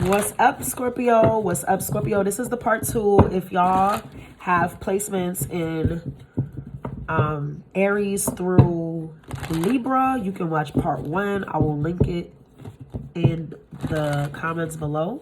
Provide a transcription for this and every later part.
What's up, Scorpio? What's up, Scorpio? This is the part 2. If y'all have placements in Aries through Libra, you can watch part 1. I will link it in the comments below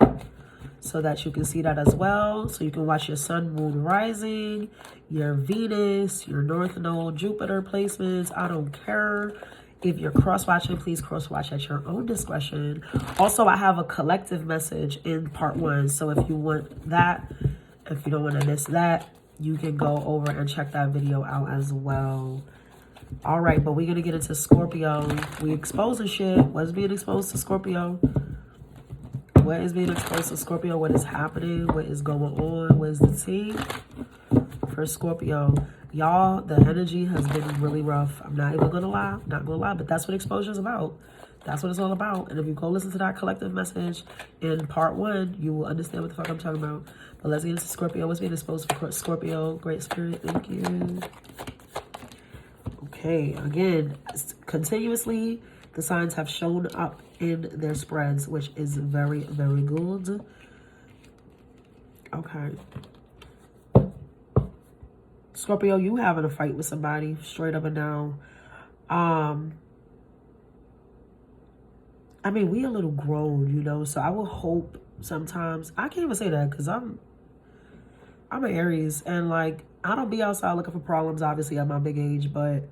so that you can see that as well. So you can watch your sun, moon, rising, your Venus, your North Node, Jupiter placements. I don't care. If you're cross-watching, please cross-watch at your own discretion. Also, I have a collective message in part 1. So if you want that, if you don't want to miss that, you can go over and check that video out as well. All right, but we're going to get into Scorpio. We exposing shit. What's being exposed to Scorpio? What is being exposed to Scorpio? What is happening? What is going on? What is the tea for Scorpio? Y'all, the energy has been really rough. I'm not even gonna lie. Not gonna lie, but that's what exposure is about. That's what it's all about. And if you go listen to that collective message in part 1, you will understand what the fuck I'm talking about. But let's get into Scorpio. What's being exposed for Scorpio? Great Spirit, thank you. Okay, again, continuously, the signs have shown up in their spreads, which is very, very good. Okay. Scorpio, you having a fight with somebody, straight up and down. I mean, we a little grown, you know, so I will hope sometimes. I can't even say that because I'm an Aries, and like, I don't be outside looking for problems, obviously, at my big age, but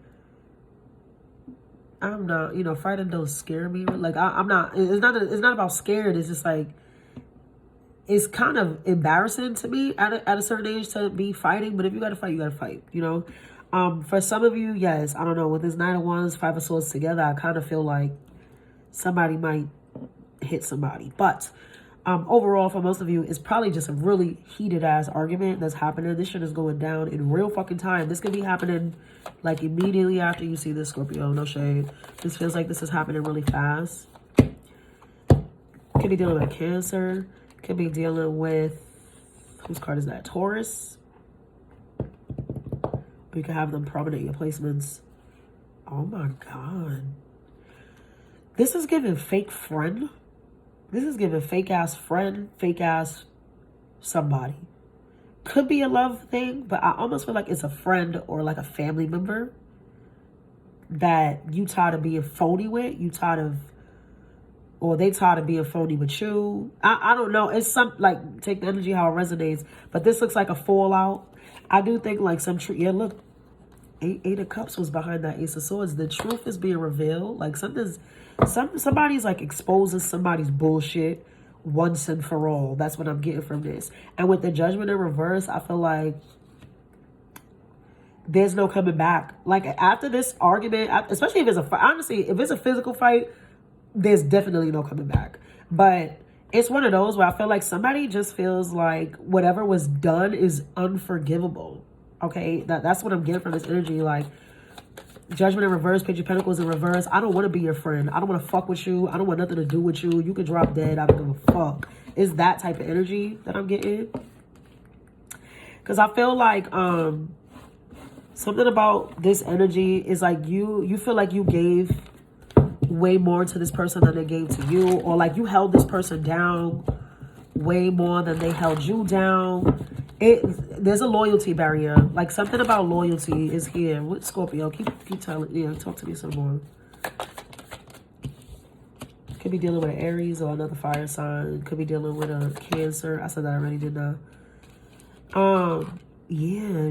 I'm not, you know, fighting don't scare me. Like, I'm not, it's not about scared. It's just like, it's kind of embarrassing to me at a certain age to be fighting. But if you got to fight, you got to fight, you know. For some of you, yes, I don't know. With this 9 of Wands, 5 of Swords together, I kind of feel like somebody might hit somebody. But overall, for most of you, it's probably just a really heated-ass argument that's happening. This shit is going down in real fucking time. This could be happening, like, immediately after you see this, Scorpio. No shade. This feels like this is happening really fast. Could be dealing with Cancer. Could be dealing with, whose card is that? Taurus. We could have them prominent in your placements. Oh my God. This is giving fake friend. This is giving fake ass friend, fake ass somebody. Could be a love thing, but I almost feel like it's a friend or like a family member that you tired of being phony with. You tired of, or they tired of being phony with you. I don't know. It's some, like, take the energy how it resonates. But this looks like a fallout. I do think, like, yeah, look. Eight of Cups was behind that Ace of Swords. The truth is being revealed. Like, somebody's, like, exposing somebody's bullshit once and for all. That's what I'm getting from this. And with the Judgment in reverse, I feel like there's no coming back. Like, after this argument, especially if it's a, honestly, if it's a physical fight, there's definitely no coming back. But it's one of those where I feel like somebody just feels like whatever was done is unforgivable. Okay, that's what I'm getting from this energy. Like, Judgment in reverse, Page of Pentacles in reverse. I don't want to be your friend. I don't want to fuck with you. I don't want nothing to do with you. You can drop dead. I don't give a fuck. It's that type of energy that I'm getting. Because I feel like something about this energy is like you feel like you gave way more to this person than they gave to you, or like you held this person down way more than they held you down. There's a loyalty barrier. Like, something about loyalty is here with Scorpio. Keep telling, yeah, talk to me some more. Could be dealing with an Aries or another fire sign. Could be dealing with a Cancer. I said that already, didn't I? Yeah,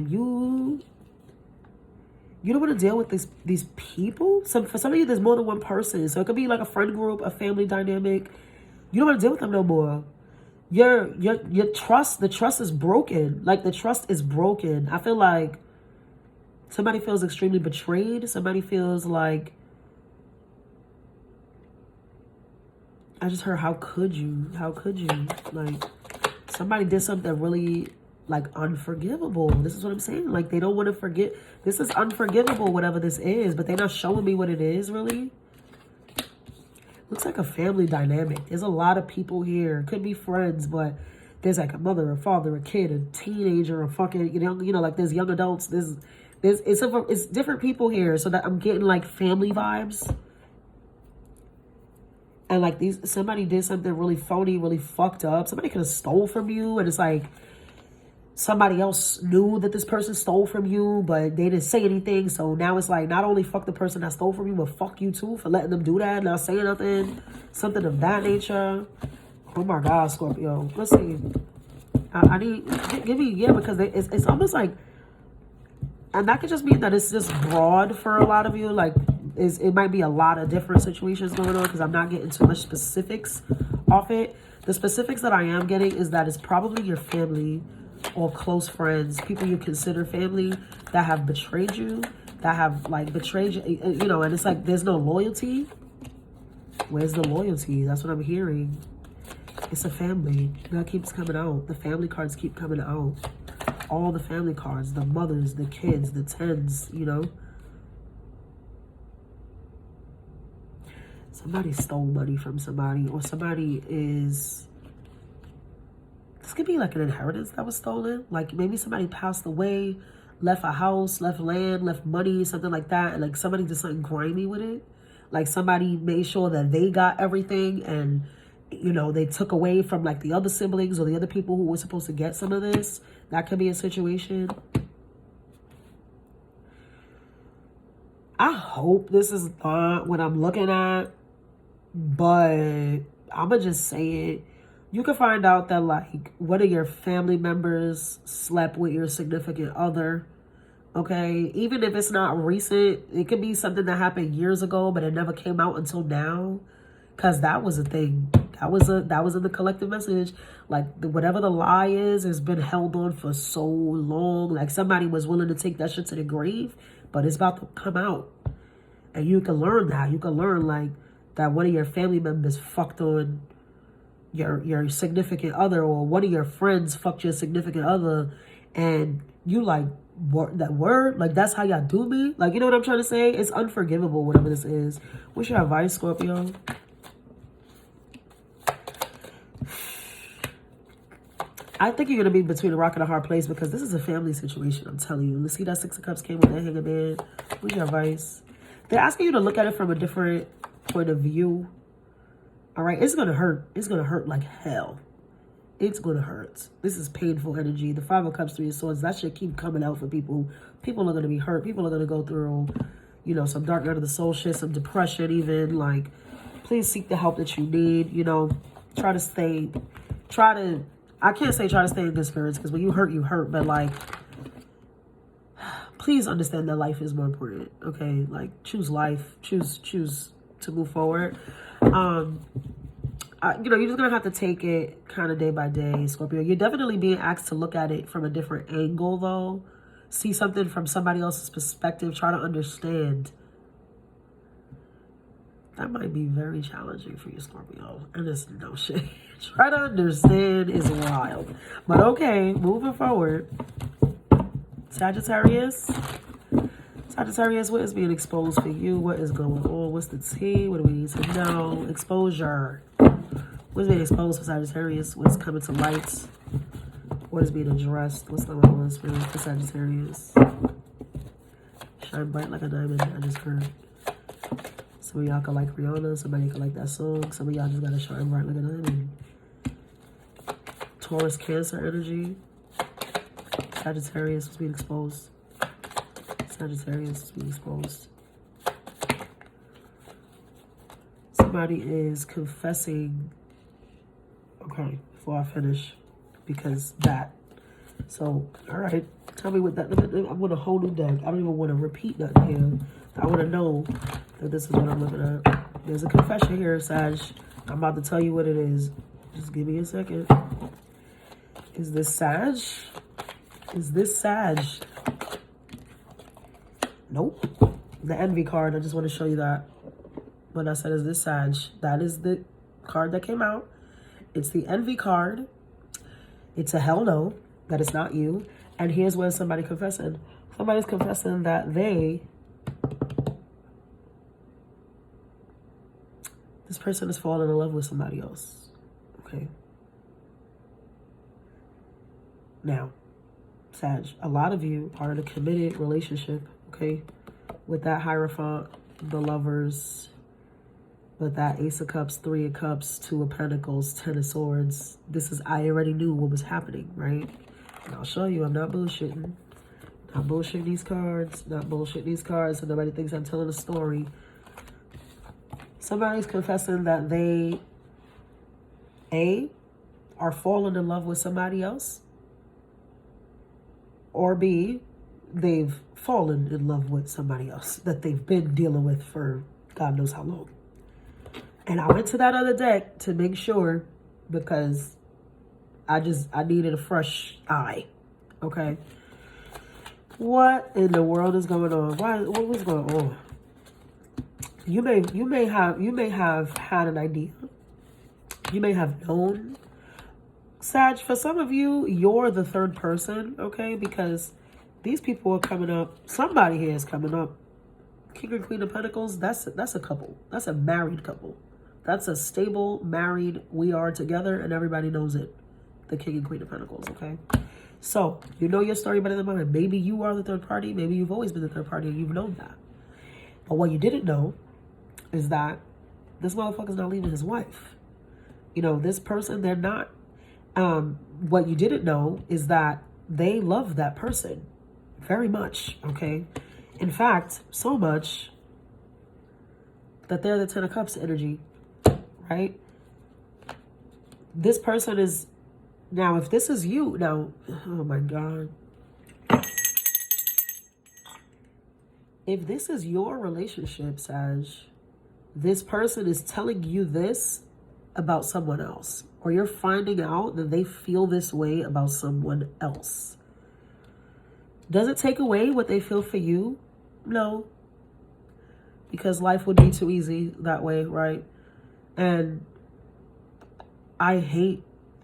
you don't want to deal with these people. For some of you, there's more than one person. So it could be like a friend group, a family dynamic. You don't want to deal with them no more. Your trust, the trust is broken. Like, the trust is broken. I feel like somebody feels extremely betrayed. Somebody feels like, I just heard, how could you? How could you? Like, somebody did something really, like, unforgivable. This is what I'm saying. Like, they don't want to forget. This is unforgivable, whatever this is, but they're not showing me what it is, really. Looks like a family dynamic. There's a lot of people here. Could be friends, but there's like a mother, a father, a kid, a teenager, a fucking, you know, like there's young adults. It's different people here. So that I'm getting like family vibes. And like somebody did something really phony, really fucked up. Somebody could have stole from you, and it's like somebody else knew that this person stole from you, but they didn't say anything. So now it's like, not only fuck the person that stole from you, but fuck you too for letting them do that, not saying nothing, something of that nature. Oh my God, Scorpio. Let's see. I need, give me, yeah, because it's almost like, and that could just mean that it's just broad for a lot of you. Like, it might be a lot of different situations going on, because I'm not getting too much specifics off it. The specifics that I am getting is that it's probably your family or close friends, people you consider family, that have betrayed you, that have like betrayed you, you know, and it's like there's no loyalty. Where's the loyalty? That's what I'm hearing. It's a family. That keeps coming out. The family cards keep coming out. All the family cards, the mothers, the kids, the tens, you know. Somebody stole money from somebody, or somebody is... This could be like an inheritance that was stolen. Like maybe somebody passed away, left a house, left land, left money, something like that. And like somebody did something grimy with it. Like somebody made sure that they got everything, and, you know, they took away from like the other siblings or the other people who were supposed to get some of this. That could be a situation. I hope this is not what I'm looking at, but I'm going to just say it. You can find out that like one of your family members slept with your significant other. Okay, even if it's not recent, it could be something that happened years ago, but it never came out until now, because that was a thing. That was in the collective message. Like whatever the lie is, has been held on for so long. Like somebody was willing to take that shit to the grave, but it's about to come out, and you can learn that. You can learn like that one of your family members fucked on your significant other, or one of your friends fucked your significant other, and you like, that word, like that's how y'all do me, like, you know what I'm trying to say? It's unforgivable, whatever this is. What's your advice, Scorpio? I think you're gonna be between a rock and a hard place, because this is a family situation, I'm telling you. Let's see, that Six of Cups came with that Hanged Man. What's your advice? They're asking you to look at it from a different point of view. All right, it's gonna hurt. It's gonna hurt like hell. It's gonna hurt. This is painful energy. The Five of Cups, Three of Swords, that should keep coming out for people. People are gonna be hurt. People are gonna go through, you know, some dark night of the soul shit, some depression even. Like, please seek the help that you need. You know, I can't say try to stay in good spirits, because when you hurt, but like, please understand that life is more important, okay? Like, choose life, choose to move forward. You know, you're just gonna have to take it kind of day by day, Scorpio. You're definitely being asked to look at it from a different angle, though. See something from somebody else's perspective. Try to understand. That might be very challenging for you, Scorpio. And it's no shit. Try to understand is wild. But okay, moving forward. Sagittarius. Sagittarius, what is being exposed for you? What is going on? What's the tea? What do we need to know? Exposure. What's being exposed for Sagittarius? What's coming to light? What is being addressed? What's the level of spirit for Sagittarius? Shine bright like a diamond, I just heard. Some of y'all can like Rihanna. Somebody can like that song. Some of y'all just gotta shine bright like a diamond. Taurus, Cancer energy. Sagittarius was being exposed. Sagittarius is being exposed. Somebody is confessing. Okay, before I finish, because that. So, all right. Tell me what that. I want a whole new deck. I don't even want to repeat nothing here. I want to know that this is what I'm looking at. There's a confession here, Sag. I'm about to tell you what it is. Just give me a second. Is this Sag? Is this Sag? Nope. The Envy card. I just want to show you that. When I said, is this Sag? That is the card that came out. It's the Envy card. It's a hell no, that it's not you. And here's where somebody confessing. Somebody's confessing that this person is falling in love with somebody else. Okay. Now, Sag, a lot of you are in a committed relationship, okay? With that Hierophant, the Lovers, But that Ace of Cups, Three of Cups, Two of Pentacles, Ten of Swords, I already knew what was happening, right? And I'll show you, I'm not bullshitting. Not bullshitting these cards. Not bullshitting these cards so nobody thinks I'm telling a story. Somebody's confessing that they, A, are falling in love with somebody else. Or B, they've fallen in love with somebody else that they've been dealing with for God knows how long. And I went to that other deck to make sure because I needed a fresh eye. Okay. What in the world is going on? What was going on? You may have had an idea. You may have known. Sag, for some of you, you're the third person, okay? Because these people are coming up. Somebody here is coming up. King and Queen of Pentacles, that's a couple. That's a married couple. That's a stable, married, we are together, and everybody knows it. The King and Queen of Pentacles, okay? So, you know your story better than mine. Maybe you are the third party. Maybe you've always been the third party and you've known that. But what you didn't know is that this motherfucker's not leaving his wife. You know, this person, they're not. What you didn't know is that they love that person very much, okay? In fact, so much that they're the Ten of Cups energy, right? This person is, now if this is you, now, oh my God. If this is your relationship, Sag, this person is telling you this about someone else, or you're finding out that they feel this way about someone else. Does it take away what they feel for you? No. Because life would be too easy that way, right? And I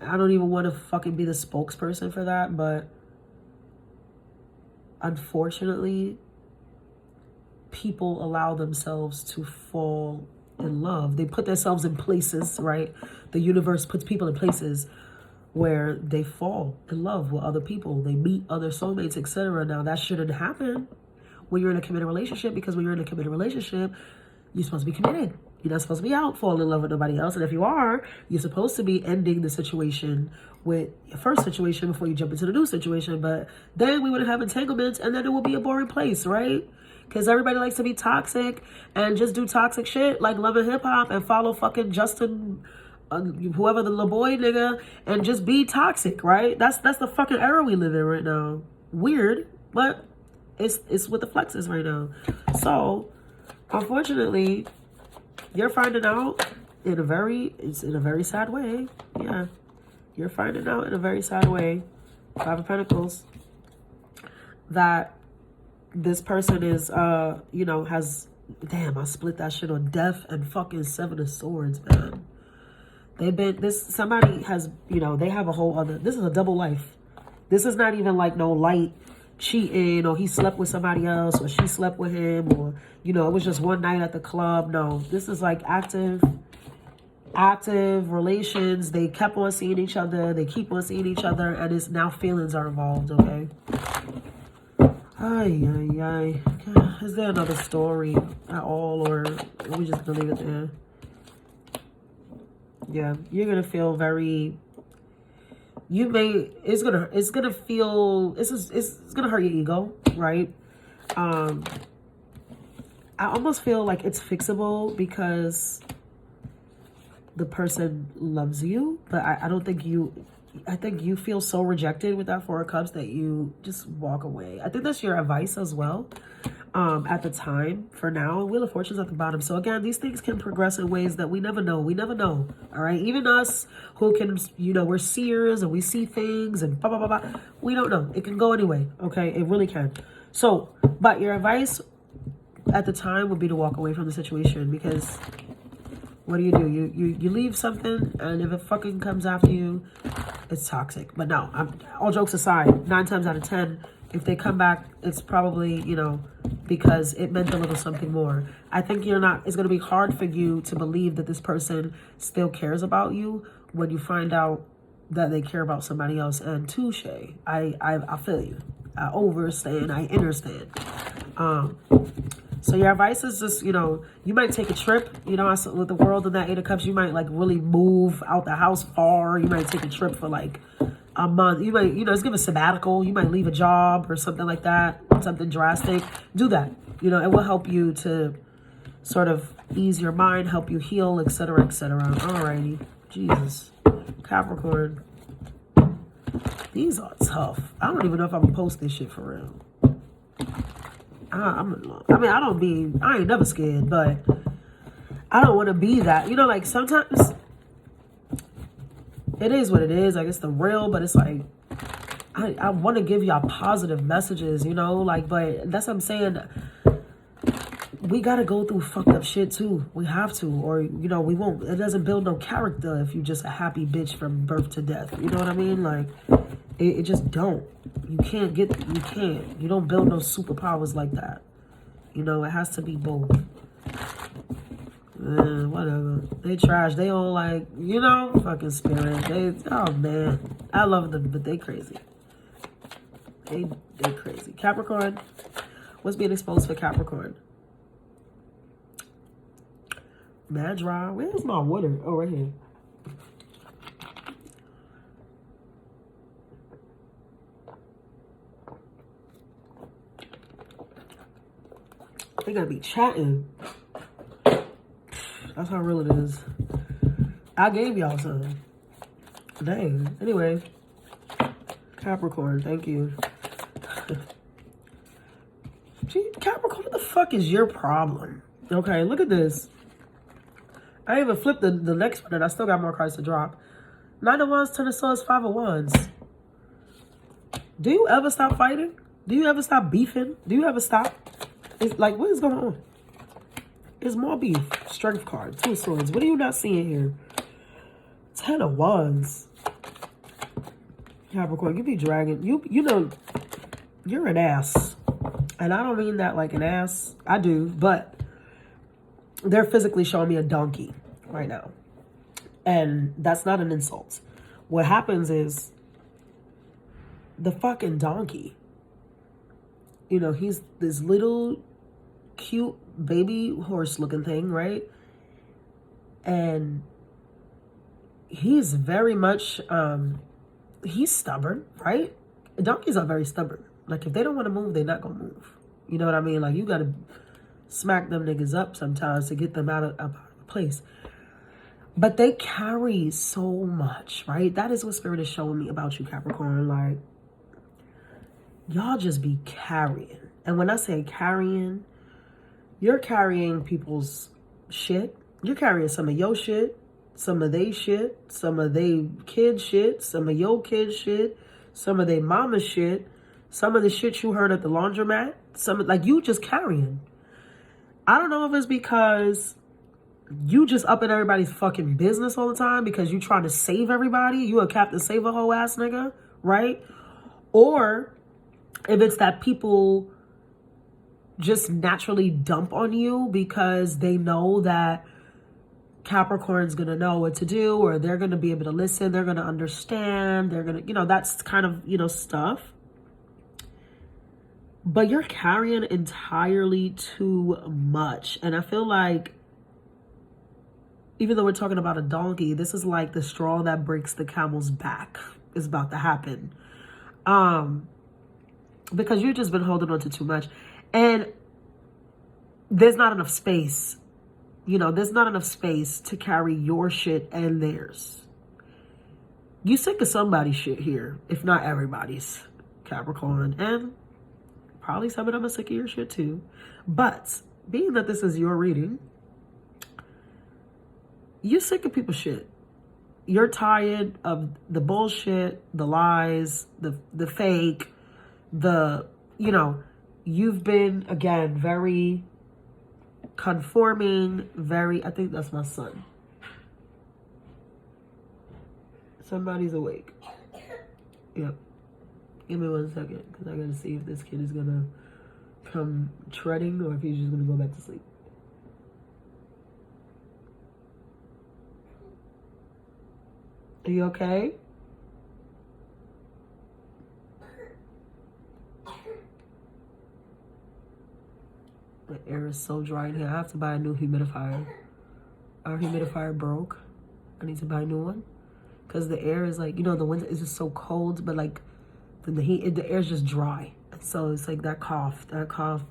don't even want to fucking be the spokesperson for that, but unfortunately, people allow themselves to fall in love. They put themselves in places, right? The universe puts people in places where they fall in love with other people. They meet other soulmates, etc. Now, that shouldn't happen when you're in a committed relationship, because when you're in a committed relationship, you're supposed to be committed. You're not supposed to be out falling in love with nobody else. And if you are, you're supposed to be ending the situation with your first situation before you jump into the new situation. But then we wouldn't have entanglements, and then it would be a boring place, right? Because everybody likes to be toxic and just do toxic shit like Love and Hip Hop and follow fucking Justin, whoever the little boy nigga, and just be toxic, right? That's the fucking era we live in right now. Weird, but it's with the flexes right now. So, unfortunately, you're finding out in a very sad way. Yeah, you're finding out in a very sad way. Five of Pentacles. That this person is, has, damn, I split that shit on Death and fucking Seven of Swords, man. Somebody has, they have a whole other, this is a double life. This is not even like no light cheating, or he slept with somebody else, or she slept with him, or, it was just one night at the club. No, this is like active relations. They kept on seeing each other. They keep on seeing each other, and it's now feelings are involved, okay? Ay. Is there another story at all, or are we just gonna leave it there? Yeah, you're gonna feel very. It's gonna hurt your ego, right? I almost feel like it's fixable because the person loves you, but I don't think I think you feel so rejected with that Four of Cups that you just walk away. I think that's your advice as well. At the time, for now, Wheel of Fortune's at the bottom. So again, these things can progress in ways that we never know. We never know. All right. Even us who can, we're seers and we see things and blah, blah, blah, blah. We don't know. It can go anyway. Okay. It really can. So, but your advice at the time would be to walk away from the situation, because what do? You leave something, and if it fucking comes after you, it's toxic. But no, all jokes aside, 9 times out of 10, if they come back, it's probably, because it meant a little something more. I think it's going to be hard for you to believe that this person still cares about you when you find out that they care about somebody else. And touche, I feel you. I understand. So your advice is just, you know, you might take a trip, you know, with the world in that Eight of Cups, you might like really move out the house far. You might take a trip for like a month. You might, you know, just give a sabbatical. You might leave a job or something like that, something drastic. Do that. You know, it will help you to sort of ease your mind, help you heal, etc., etc. Alrighty. Jesus. Capricorn. These are tough. I don't even know if I'm gonna post this shit for real. I mean, I ain't never scared, but I don't want to be that. You know, like sometimes it is what it is. Like it's the real, but it's like, I want to give y'all positive messages, you know, like, but that's what I'm saying. We got to go through fucked up shit too. We have to, or, you know, we won't. It doesn't build no character if you just a happy bitch from birth to death. You know what I mean? Like, it just don't. You can't. You don't build no superpowers like that. You know, it has to be both. Whatever. They trash. They all like, you know, fucking spirit. Oh man. I love them, but they crazy. They crazy. Capricorn. What's being exposed for Capricorn? Mad dry. Where's my water? Oh, right here. They gotta be chatting. That's how real it is. I gave y'all some. Dang. Anyway. Capricorn, thank you. Gee, Capricorn, what the fuck is your problem? Okay, look at this. I even flipped the next one and I still got more cards to drop. Nine of Wands, Ten of Swords, Five of Wands. Do you ever stop fighting? Do you ever stop beefing? Do you ever stop? It's like, what is going on? There's more beef. Strength card. Two of Swords. What are you not seeing here? Ten of Wands. Capricorn, you be dragging. You know, you're an ass. And I don't mean that like an ass. I do, but they're physically showing me a donkey right now. And that's not an insult. What happens is the fucking donkey. You know, he's this little cute baby horse looking thing, right? And he's very much, he's stubborn, right? Donkeys are very stubborn. Like, if they don't want to move, they're not going to move. You know what I mean? Like, you got to smack them niggas up sometimes to get them out of the place. But they carry so much, right? That is what Spirit is showing me about you, Capricorn. Like, y'all just be carrying. And when I say carrying, you're carrying people's shit. You're carrying some of your shit, some of they shit, some of they kid shit, some of your kid shit, some of they mama shit, some of the shit you heard at the laundromat. Like, you just carrying. I don't know if it's because you just up in everybody's fucking business all the time because you trying to save everybody. You a Captain Save-A-Ho ass nigga, right? Or if it's that people just naturally dump on you because they know that Capricorn's gonna know what to do, or they're gonna be able to listen, they're gonna understand, they're gonna, you know, that's kind of, you know, stuff. But you're carrying entirely too much. And I feel like, even though we're talking about a donkey, this is like the straw that breaks the camel's back is about to happen. Because you've just been holding on to too much. And there's not enough space. You know, there's not enough space to carry your shit and theirs. You sick of somebody's shit here, if not everybody's, Capricorn. And probably some of them are sick of your shit too. But being that this is your reading, you're sick of people's shit. You're tired of the bullshit, the lies, the fake, you know, you've been, again, very conforming, I think that's my son. Somebody's awake. Yep. Give me 1 second, because I gotta see if this kid is gonna come treading or if he's just gonna go back to sleep. Are you okay? air is so dry in here. I have to buy a new humidifier. Our humidifier broke. I need to buy a new one. Because the air is like, you know, the winter is just so cold, but like the heat, the air's just dry. So it's like that cough,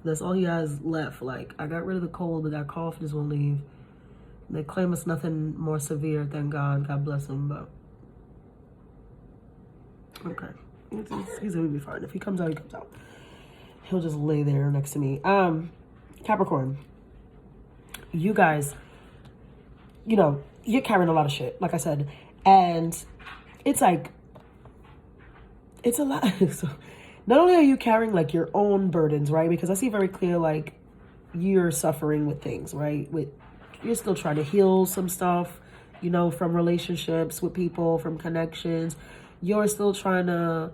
that's all he has left. Like, I got rid of the cold, but that cough just won't leave. They claim it's nothing more severe, thank God. God bless him, but okay. He's gonna be fine. If he comes out, he comes out. He'll just lay there next to me. Capricorn, you guys, you know, you're carrying a lot of shit, like I said. And it's like, it's a lot. So not only are you carrying like your own burdens, right? Because I see very clear, like, you're suffering with things, right? You're still trying to heal some stuff, you know, from relationships with people, from connections. You're still trying to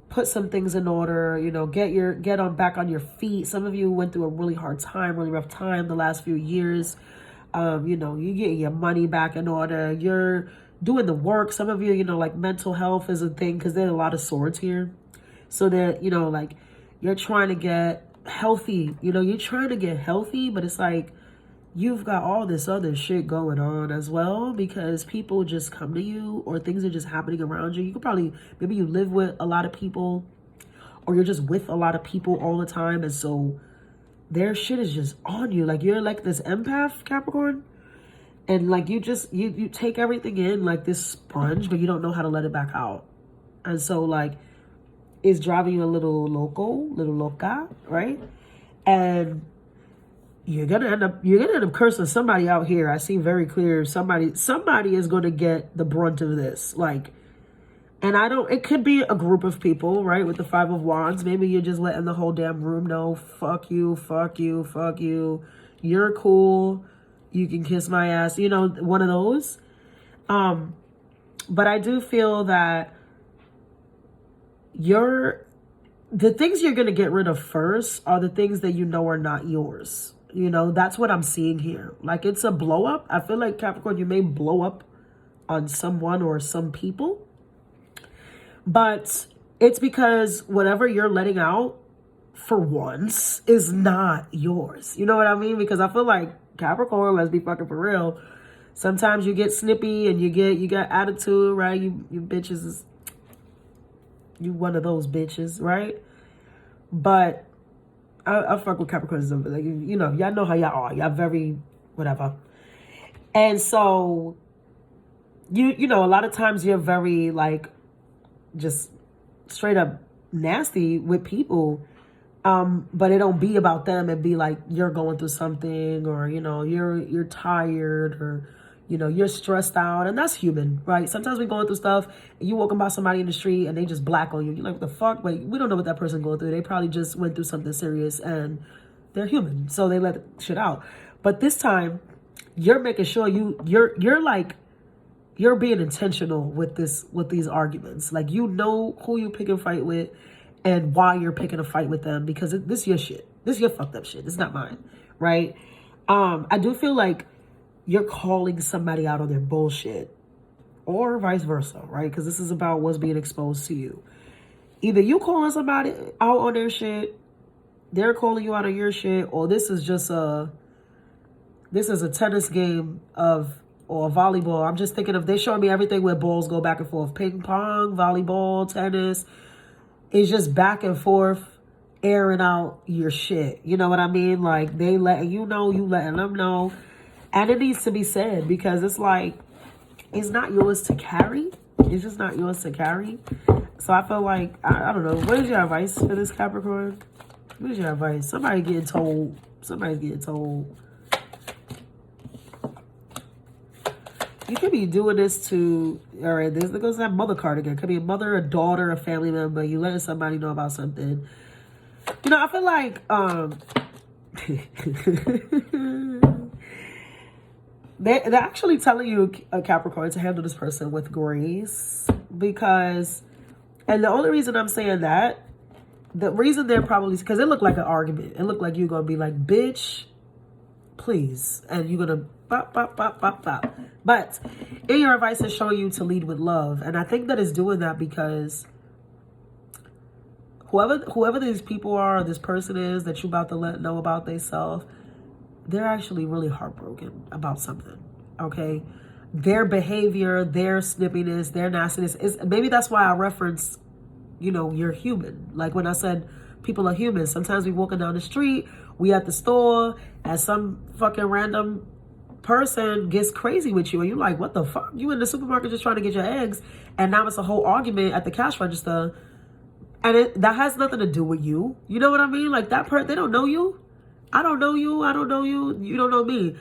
put some things in order, you know, get on back on your feet. Some of you went through a really hard time, really rough time the last few years. You know, you getting your money back in order. You're doing the work. Some of you, you know, like mental health is a thing because there's a lot of swords here. So that, you know, like you're trying to get healthy, you know, you're trying to get healthy, but it's like you've got all this other shit going on as well because people just come to you or things are just happening around you. You could probably, maybe you live with a lot of people or you're just with a lot of people all the time. And so their shit is just on you. Like you're like this empath, Capricorn. And like you just, you take everything in like this sponge, but you don't know how to let it back out. And so like, it's driving you a little loca, right? And you're gonna end up cursing somebody out here. I see very clear somebody is gonna get the brunt of this. Like, and it could be a group of people, right? With the 5 of Wands. Maybe you're just letting the whole damn room know, fuck you, fuck you, fuck you. You're cool. You can kiss my ass. You know, one of those. But I do feel that the things you're going to get rid of first are the things that you know are not yours. You know, that's what I'm seeing here. Like it's a blow up. I feel like Capricorn, you may blow up on someone or some people, but it's because whatever you're letting out for once is not yours. You know what I mean? Because I feel like Capricorn, let's be fucking for real. Sometimes you get snippy and you got attitude, right? You bitches is, you one of those bitches, right? But I fuck with Capricorns, like, you know, y'all know how y'all are. Y'all very whatever. And so you know, a lot of times you're very like just straight up nasty with people. But it don't be about them. It be like you're going through something, or you know, you're tired, or you know, you're stressed out, and that's human, right? Sometimes we're going through stuff, and you walking by somebody in the street, and they just black on you. You're like, what the fuck? But we don't know what that person going through. They probably just went through something serious, and they're human, so they let shit out. But this time, you're making sure you're like, you're being intentional with these arguments. Like, you know who you pick a fight with, and why you're picking a fight with them, because this is your shit. This is your fucked up shit. It's not mine, right? I do feel like you're calling somebody out on their bullshit, or vice versa, right? Because this is about what's being exposed to you. Either you calling somebody out on their shit, they're calling you out on your shit, or this is a tennis game or volleyball. I'm just thinking of, they showing me everything where balls go back and forth. Ping pong, volleyball, tennis. It's just back and forth, airing out your shit. You know what I mean? Like, they letting you know, you letting them know. And it needs to be said, because it's like, it's not yours to carry. It's just not yours to carry. So I feel like, I don't know. What is your advice for this Capricorn? What is your advice? Somebody's getting told. You could be doing this to, all right, there goes that mother card again. It could be a mother, a daughter, a family member. You letting somebody know about something. You know, I feel like, they're actually telling you, Capricorn, to handle this person with grace. Because, and the only reason I'm saying that, the reason they're probably, because it looked like an argument. It looked like you're going to be like, bitch, please. And you're going to bop, bop, bop, bop, bop. But in your advice is showing you to lead with love. And I think that it's doing that because whoever these people are, this person is that you're about to let know about themselves, they're actually really heartbroken about something, okay? Their behavior, their snippiness, their nastiness is, maybe that's why I reference, you know, you're human. Like when I said people are human, sometimes we walking down the street, we at the store, and some fucking random person gets crazy with you, and you're like, what the fuck? You in the supermarket just trying to get your eggs, and now it's a whole argument at the cash register, and that has nothing to do with you. You know what I mean? Like that person, they don't know you. I don't know you. I don't know you. You don't know me.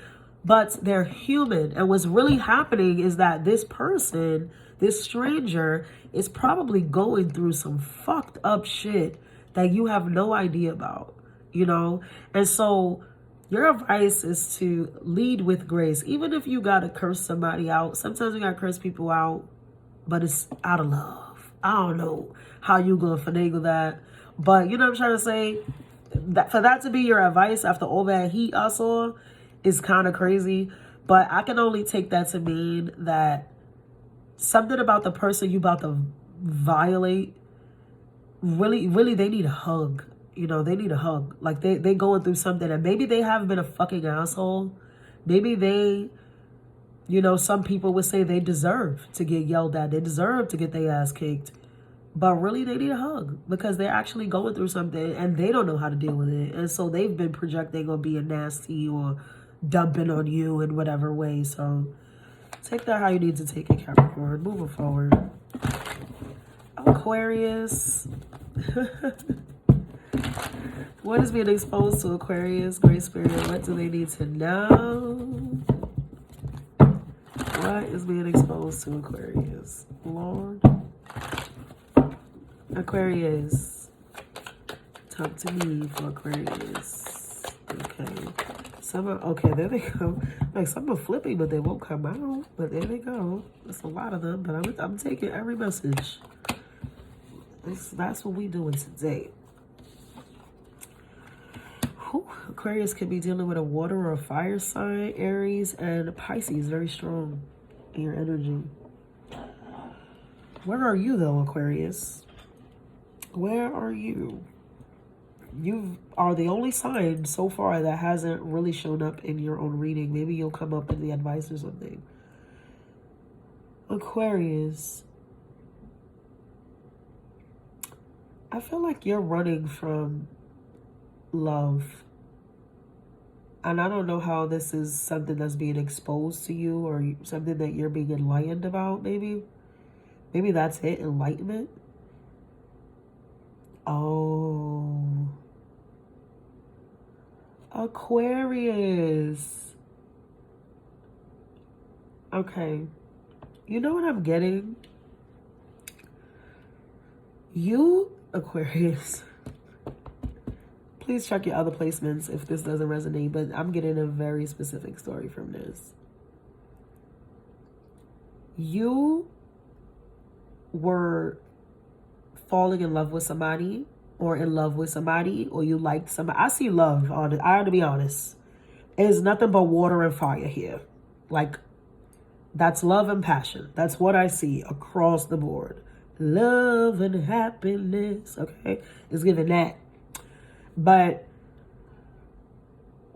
But they're human. And what's really happening is that this person, this stranger, is probably going through some fucked up shit that you have no idea about, you know? And so your advice is to lead with grace. Even if you got to curse somebody out, sometimes we got to curse people out, but it's out of love. I don't know how you going to finagle that. But you know what I'm trying to say? That for that to be your advice after all that heat I saw is kind of crazy. But I can only take that to mean that something about the person you about to violate, really they need a hug. You know, they need a hug. Like they going through something, and maybe they haven't been a fucking asshole. Maybe they, you know, some people would say they deserve to get yelled at. They deserve to get their ass kicked. But really, they need a hug because they're actually going through something and they don't know how to deal with it. And so they've been projecting on being nasty or dumping on you in whatever way. So take that how you need to take it, Capricorn. Moving forward. Aquarius. What is being exposed to Aquarius? Great Spirit, what do they need to know? What is being exposed to Aquarius? Lord. Aquarius, talk to me for Aquarius. Okay, okay, there they go. Like some are flipping, but they won't come out. But there they go. There's a lot of them, but I'm taking every message. That's what we doing today. Whew. Aquarius can be dealing with a water or a fire sign. Aries and Pisces, very strong in your energy. Where are you though, Aquarius? Where are you? You are the only sign so far that hasn't really shown up in your own reading. Maybe you'll come up in the advice or something. Aquarius. I feel like you're running from love. And I don't know how this is something that's being exposed to you or something that you're being enlightened about, maybe. Maybe that's it, enlightenment. Oh. Aquarius. Okay. You know what I'm getting? You, Aquarius. Please check your other placements if this doesn't resonate, but I'm getting a very specific story from this. You were falling in love with somebody or in love with somebody or you liked somebody. I see love on it. I have to be honest. It's nothing but water and fire here. Like, that's love and passion. That's what I see across the board. Love and happiness. Okay. It's giving that. But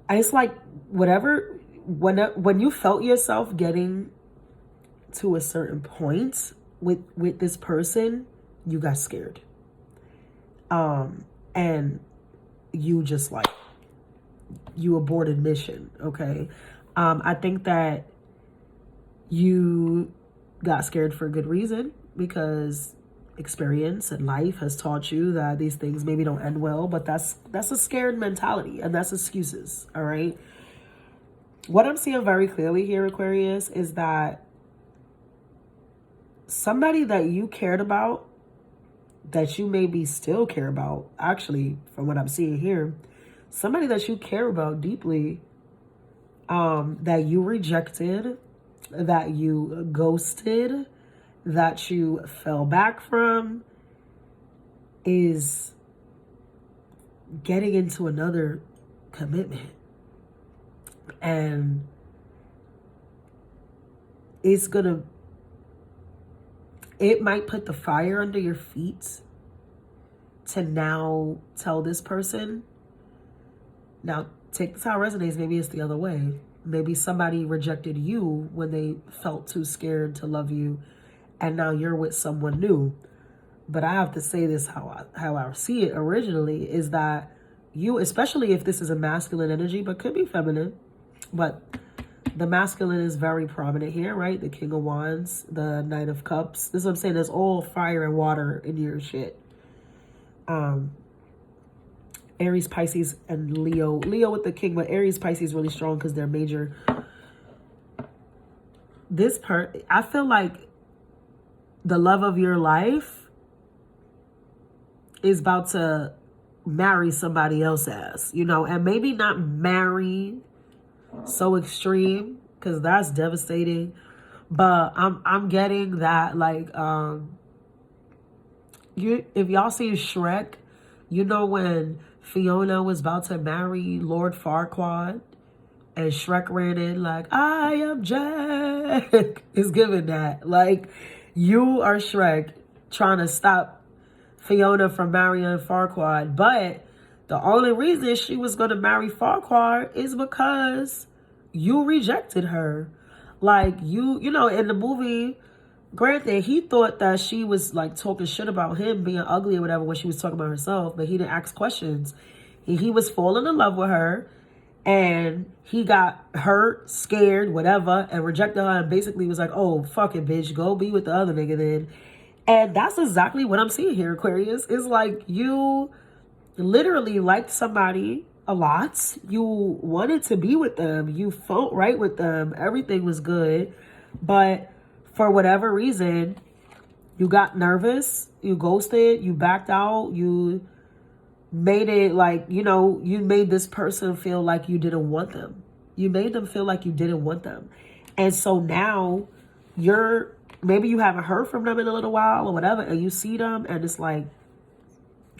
it's like whatever, when you felt yourself getting to a certain point with this person, you got scared. And you just like, you aborted mission, okay? I think that you got scared for a good reason because experience and life has taught you that these things maybe don't end well, but that's a scared mentality and that's excuses, all right? What I'm seeing very clearly here, Aquarius, is that somebody that you cared about, that you maybe still care about, actually, from what I'm seeing here, somebody that you care about deeply, that you rejected, that you ghosted, that you fell back from, is getting into another commitment. And it might put the fire under your feet to now tell this person, now Take this how it resonates. Maybe it's the other way. Maybe somebody rejected you when they felt too scared to love you, and now you're with someone new. But I have to say this how I see it originally is that you, especially if this is a masculine energy, but could be feminine, but the masculine is very prominent here, right? The King of Wands, the Knight of Cups. This is what I'm saying. There's all fire and water in your shit. Aries, Pisces, and Leo. Leo with the King, but Aries, Pisces really strong because they're major. This part, I feel like the love of your life is about to marry somebody else as, you know, and maybe not marry so extreme because that's devastating. But I'm getting that, like, if y'all see Shrek, you know when Fiona was about to marry Lord Farquaad and Shrek ran in like, I am Jack. It's giving that. Like, you are Shrek trying to stop Fiona from marrying Farquaad. But the only reason she was going to marry Farquaad is because you rejected her. Like, you know, in the movie, granted, he thought that she was like talking shit about him being ugly or whatever when she was talking about herself, but he didn't ask questions. He was falling in love with her, and he got hurt, scared, whatever, and rejected her, and basically was like, oh, fuck it, bitch, go be with the other nigga then. And that's exactly what I'm seeing here, Aquarius. It's like you literally liked somebody a lot. You wanted to be with them. You felt right with them. Everything was good. But for whatever reason, you got nervous, you ghosted, you backed out, you made it like, you know, you made this person feel like you didn't want them. You made them feel like you didn't want them. And so now maybe you haven't heard from them in a little while or whatever, and you see them and it's like,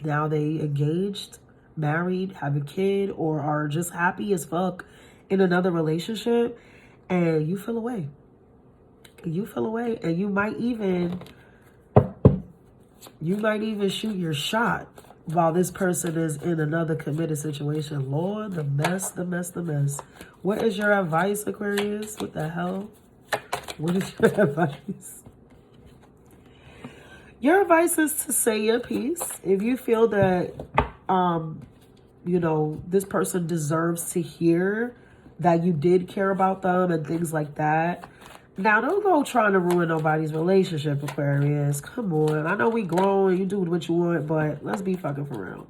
now they engaged, married, have a kid, or are just happy as fuck in another relationship, and you feel away. You feel away, and you might even shoot your shot while this person is in another committed situation. Lord, the mess. What is your advice, Aquarius? What the hell? What is your advice? Your advice is to say your piece. If you feel that, you know, this person deserves to hear that you did care about them and things like that. Now, don't go trying to ruin nobody's relationship, Aquarius. Come on. I know we grown, you do what you want, but let's be fucking for real.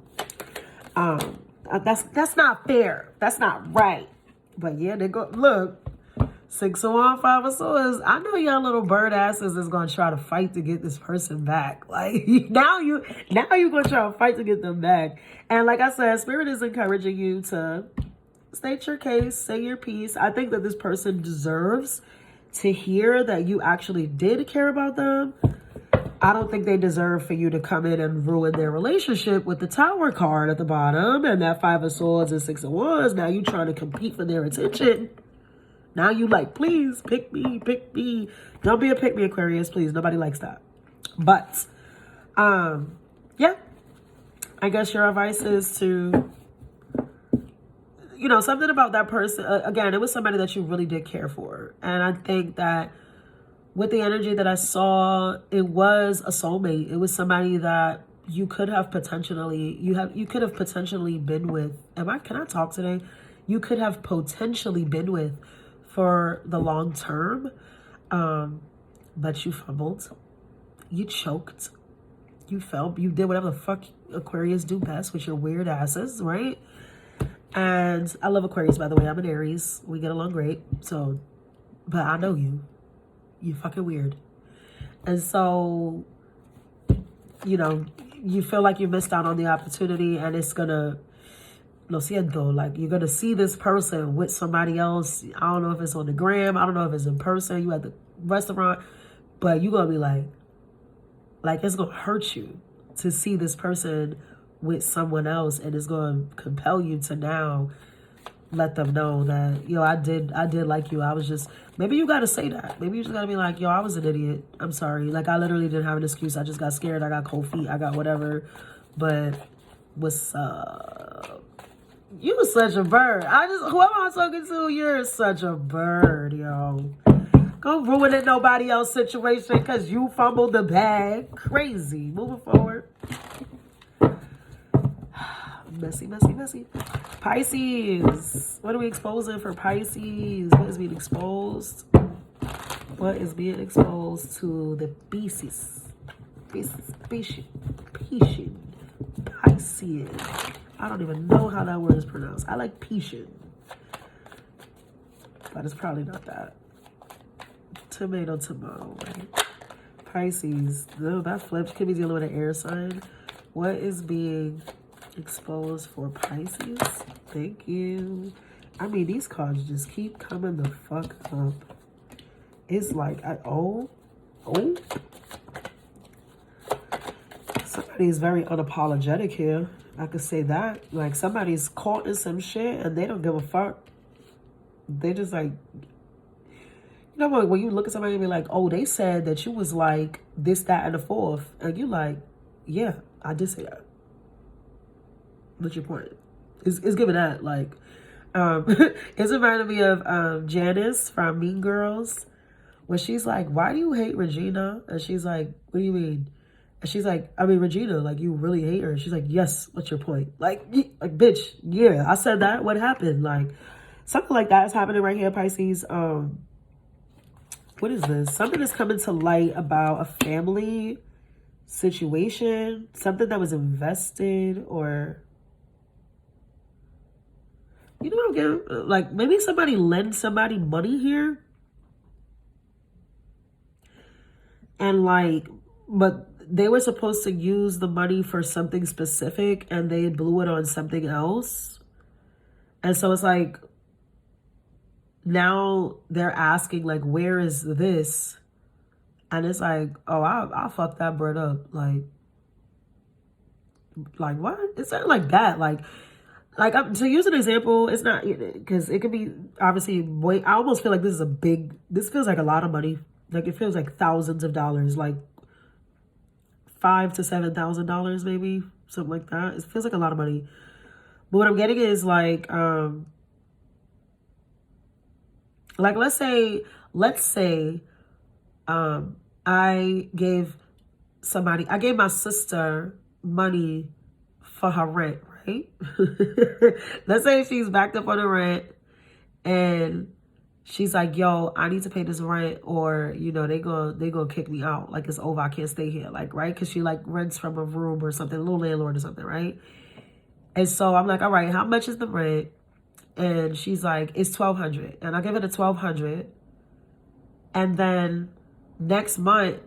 That's not fair. That's not right. But yeah, they go, look, 6 of Wands, 5 of Swords. I know y'all little bird asses is gonna try to fight to get this person back. Like, now you're gonna try to fight to get them back. And like I said, Spirit is encouraging you to state your case, say your piece. I think that this person deserves to hear that you actually did care about them. I don't think they deserve for you to come in and ruin their relationship with the Tower card at the bottom and that 5 of Swords and 6 of Wands. Now you trying to compete for their attention. Now you like, please pick me. Don't be a pick me, Aquarius, please. Nobody likes that. But yeah, I guess your advice is to, you know, something about that person. Again, it was somebody that you really did care for. And I think that with the energy that I saw, it was a soulmate. It was somebody that you could have potentially, been with. Can I talk today? You could have potentially been with for the long term. But you fumbled. You choked. You fell. You did whatever the fuck Aquarius do best with your weird asses, right? And I love Aquarius, by the way. I'm an Aries. We get along great. So, but I know you. You fucking weird. And so, you know, you feel like you missed out on the opportunity, and it's gonna, lo siento, like you're gonna see this person with somebody else. I don't know if it's on the gram. I don't know if it's in person. You at the restaurant. But you're gonna be like it's gonna hurt you to see this person with someone else, and it's going to compel you to now let them know that, yo, I did like you. I was just, maybe you got to say that. Maybe you just got to be like, yo, I was an idiot. I'm sorry. Like, I literally didn't have an excuse. I just got scared. I got cold feet. I got whatever. But what's You are such a bird. Whoever I'm talking to, you're such a bird, yo. Don't ruin it nobody else's situation because you fumbled the bag. Crazy. Moving forward. Messy, messy, messy. Pisces. What are we exposing for Pisces? What is being exposed? What is being exposed to the Pisces? Pisces. I don't even know how that word is pronounced. I like Pisces. But it's probably not that. Tomato, right? Pisces. No, that flips. Could be dealing with an air sign. What is being exposed for Pisces? Thank you. I mean, these cards just keep coming the fuck up. It's like, oh. Somebody's very unapologetic here. I could say that. Like, somebody's caught in some shit and they don't give a fuck. They just like, you know what, when you look at somebody and be like, oh, they said that you was like this, that, and the fourth. And you like, yeah, I did say that. What's your point? It's giving that, like, it's reminding me of Janice from Mean Girls, where she's like, why do you hate Regina? And she's like, what do you mean? And she's like, I mean, Regina, like, you really hate her. And she's like, yes, what's your point? Like, bitch, yeah, I said that. What happened? Like, something like that is happening right here, Pisces. What is this? Something is coming to light about a family situation. Something that was invested or... You know what I'm getting? Like, maybe somebody lent somebody money here. And, like, but they were supposed to use the money for something specific and they blew it on something else. And so it's like, now they're asking, like, where is this? And it's like, oh, I'll fuck that bird up. Like what? It's not like that. Like, to use an example, it's not, because it could be obviously, I almost feel like this feels like a lot of money. Like, it feels like thousands of dollars, like $5,000 to $7,000 maybe, something like that. It feels like a lot of money. But what I'm getting is like let's say I gave my sister money for her rent, right? Let's say she's backed up on the rent and she's like, yo, I need to pay this rent, or, you know, they gonna kick me out. Like, it's over. I can't stay here. Like, right? Because she, like, rents from a room or something, a little landlord or something, right? And so I'm like, all right, how much is the rent? And she's like, it's $1,200. And I give her the $1,200. And then next month,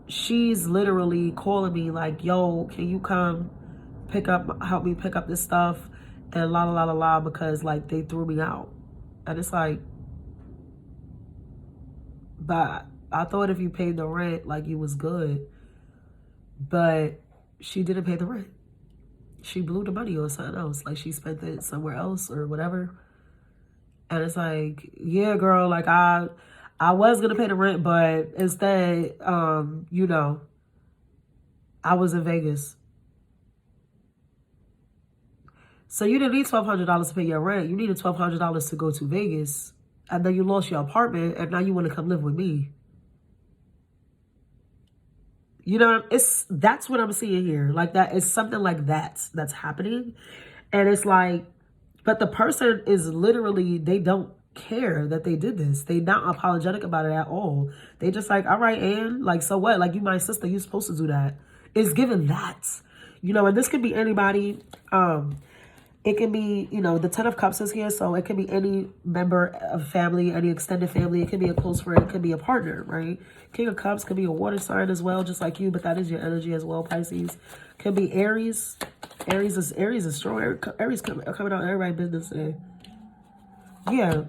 she's literally calling me like, yo, can you come help me pick up this stuff? And la la la la la, because, like, they threw me out. And it's like, but I thought if you paid the rent, like, you was good. But she didn't pay the rent. She blew the money on something else. Like, she spent it somewhere else or whatever. And it's like, yeah, girl, like, I was going to pay the rent, but instead, you know, I was in Vegas. So you didn't need $1,200 to pay your rent. You needed $1,200 to go to Vegas. And then you lost your apartment, and now you want to come live with me. You know, that's what I'm seeing here. Like, that is something like that's happening. And it's like, but the person is literally, they don't care that they did this. They not apologetic about it at all. They just like, all right, and like, so what? Like, you my sister, you supposed to do that. It's given that. You know, and this could be anybody. It can be, you know, the 10 of Cups is here, so it can be any member of family, any extended family. It can be a close friend. It can be a partner, right? King of Cups could be a water sign as well, just like you, but that is your energy as well, Pisces. Could be Aries. Aries is strong. Aries coming out everybody's business today. Yeah.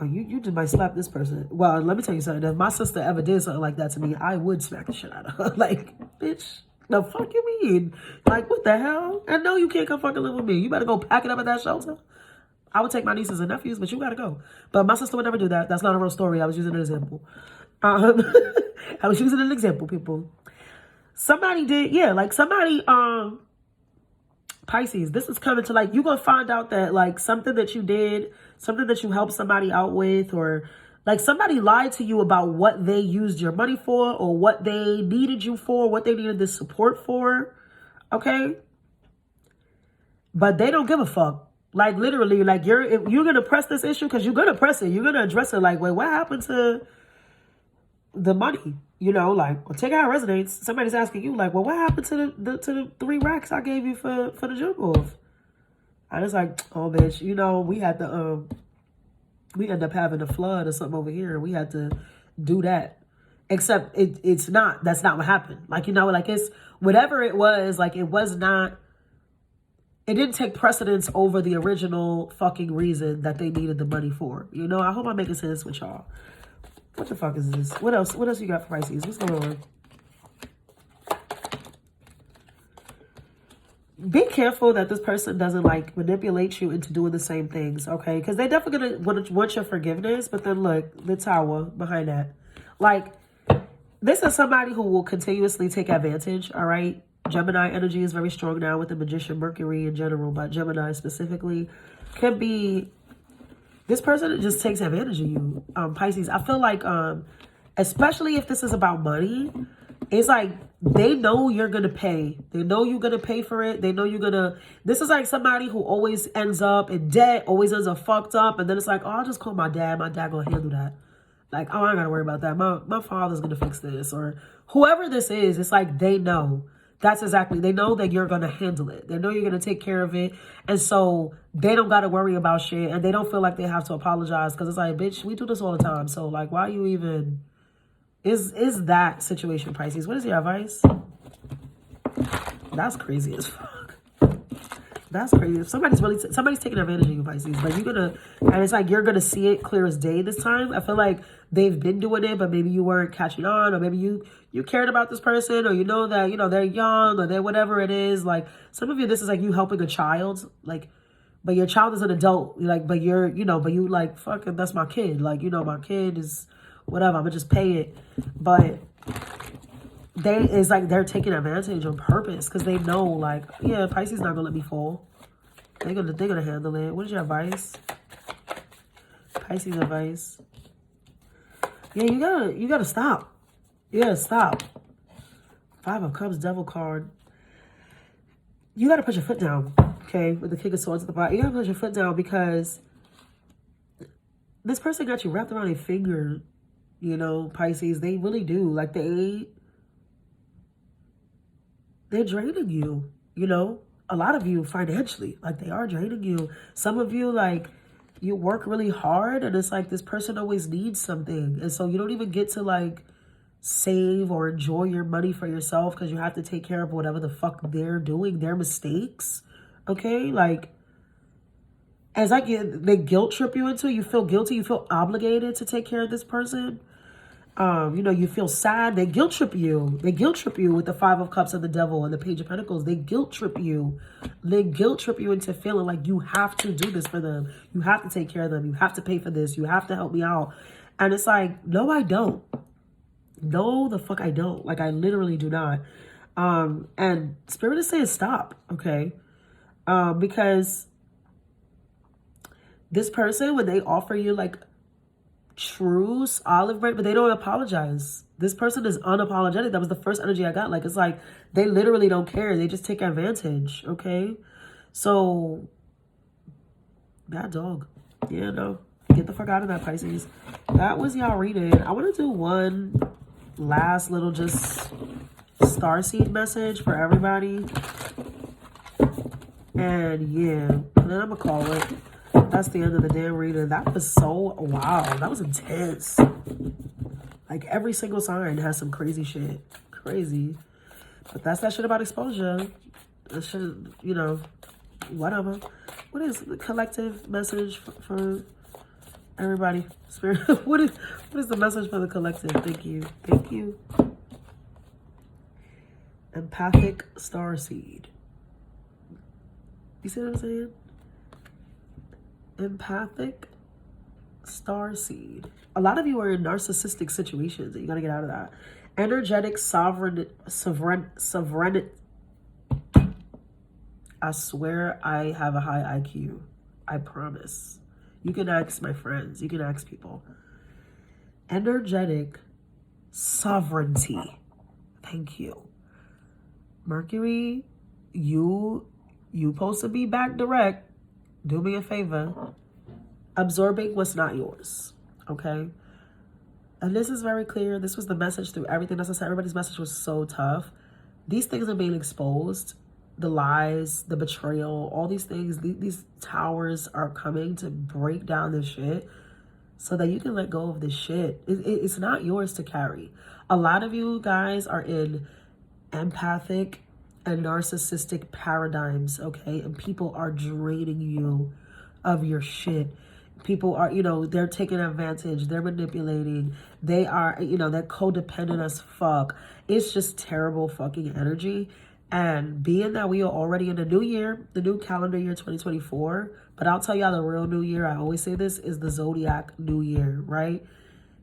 Oh, you just might slap this person. Well, let me tell you something. If my sister ever did something like that to me, I would smack the shit out of her. Like, bitch. The fuck you mean? Like, what the hell? And no, you can't come fucking live with me. You better go pack it up at that shelter. I would take my nieces and nephews, but you gotta go. But my sister would never do that. That's not a real story. I was using an example. I was using an example, people. Somebody did, yeah, like somebody Pisces, this is coming to like, you're going to find out that like something that you did, something that you helped somebody out with, or like somebody lied to you about what they used your money for or what they needed you for, what they needed this support for. Okay. But they don't give a fuck. Like literally, like you're going to press this issue because you're going to press it. You're going to address it. Like, wait, what happened to the money? You know, like, well, take out residence. Somebody's asking you, like, well, what happened to the 3 racks I gave you for the jump off? I was like, oh, bitch, you know, we had to, we ended up having a flood or something over here. We had to do that. Except that's not what happened. Like, you know, like it's whatever it was, like it was not, it didn't take precedence over the original fucking reason that they needed the money for. You know, I hope I'm making sense with y'all. What the fuck is this? What else? What else you got for Pisces? What's going on? Be careful that this person doesn't like manipulate you into doing the same things, okay? Because they're definitely gonna want your forgiveness, but then look, the tower behind that. Like, this is somebody who will continuously take advantage, all right? Gemini energy is very strong now with the Magician, Mercury in general, but Gemini specifically could be. This person just takes advantage of you, Pisces. I feel like, especially if this is about money, it's like they know you're going to pay. They know you're going to pay for it. They know you're going to... This is like somebody who always ends up in debt, always ends up fucked up. And then it's like, oh, I'll just call my dad. My dad going to handle that. Like, oh, I ain't got to worry about that. My father's going to fix this. Or whoever this is, it's like they know. That's exactly, they know that you're going to handle it. They know you're going to take care of it. And so they don't got to worry about shit. And they don't feel like they have to apologize. Because it's like, bitch, we do this all the time. So like, why you even, is that situation, Pisces? What is your advice? That's crazy as fuck. That's crazy. If somebody's taking advantage of you, Pisces, but you're gonna, and it's like you're gonna see it clear as day this time. I feel like they've been doing it, but maybe you weren't catching on, or maybe you cared about this person, or you know that, you know, they're young, or they're whatever it is. Like some of you, this is like you helping a child, like, but your child is an adult, like, but you're, you know, but you like, fuck it, that's my kid. Like, you know, my kid is whatever, I'm gonna just pay it. But it's like they're taking advantage on purpose because they know, like, yeah, Pisces not gonna let me fall. They're gonna handle it. What is your advice? Pisces advice. Yeah, you gotta stop. You gotta stop. 5 of Cups, Devil card. You gotta put your foot down, okay? With the King of Swords at the bottom. You gotta put your foot down because this person got you wrapped around their finger, you know, Pisces. They really do. Like, they're draining you, you know? A lot of you financially, like they are draining you. Some of you, like, you work really hard and it's like this person always needs something. And so you don't even get to like save or enjoy your money for yourself because you have to take care of whatever the fuck they're doing, their mistakes. Okay? Like, as I get, they guilt trip you into, you feel guilty, you feel obligated to take care of this person. You know, you feel sad. They guilt trip you. They guilt trip you with the 5 of Cups and the Devil and the Page of Pentacles. They guilt trip you. They guilt trip you into feeling like you have to do this for them. You have to take care of them. You have to pay for this. You have to help me out. And it's like, no, I don't. No, the fuck I don't. Like, I literally do not. And Spirit is saying stop, okay? Because this person, when they offer you like true olive branch, but they don't apologize. This person is unapologetic. That was the first energy I got. Like, it's like they literally don't care. They just take advantage, okay? So, bad dog. Yeah, no. Get the fuck out of that, Pisces. That was y'all reading. I want to do one last little just starseed message for everybody. And yeah, and then I'm going to call it. That's the end of the damn reading. That was so, wow, that was intense. Like, every single sign has some crazy shit. Crazy. But that's that shit about exposure. That shit, you know, whatever. What is the collective message for everybody? Spirit, what is the message for the collective? Thank you. Thank you. Empathic starseed. You see what I'm saying? Empathic starseed. A lot of you are in narcissistic situations and you got to get out of that. Energetic sovereign I swear I have a high IQ. I promise. You can ask my friends. You can ask people. Energetic sovereignty. Thank you. Mercury, you supposed to be back direct. Do me a favor. Absorbing what's not yours. Okay? And this is very clear. This was the message through everything. As I said, everybody's message was so tough. These things are being exposed. The lies, the betrayal, all these things, these towers are coming to break down this shit so that you can let go of this shit. It's not yours to carry. A lot of you guys are in empathic and narcissistic paradigms, okay? And people are draining you of your shit. People are, they're taking advantage. They're manipulating. They are, they're codependent as fuck. It's just terrible fucking energy. And being that we are already in the new year, the new calendar year 2024, but I'll tell y'all the real new year, I always say this, is the zodiac new year, right?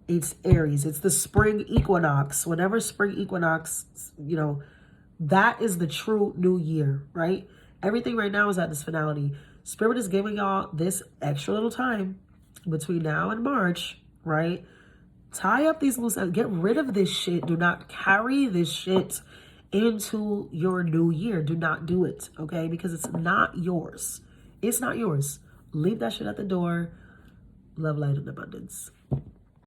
It's Aries. It's the spring equinox. Whenever spring equinox, that is the true new year, right? Everything right now is at this finality. Spirit is giving y'all this extra little time between now and March, right? Tie up these loose ends. Get rid of this shit. Do not carry this shit into your new year. Do not do it, okay? Because it's not yours. It's not yours. Leave that shit at the door. Love, light, and abundance.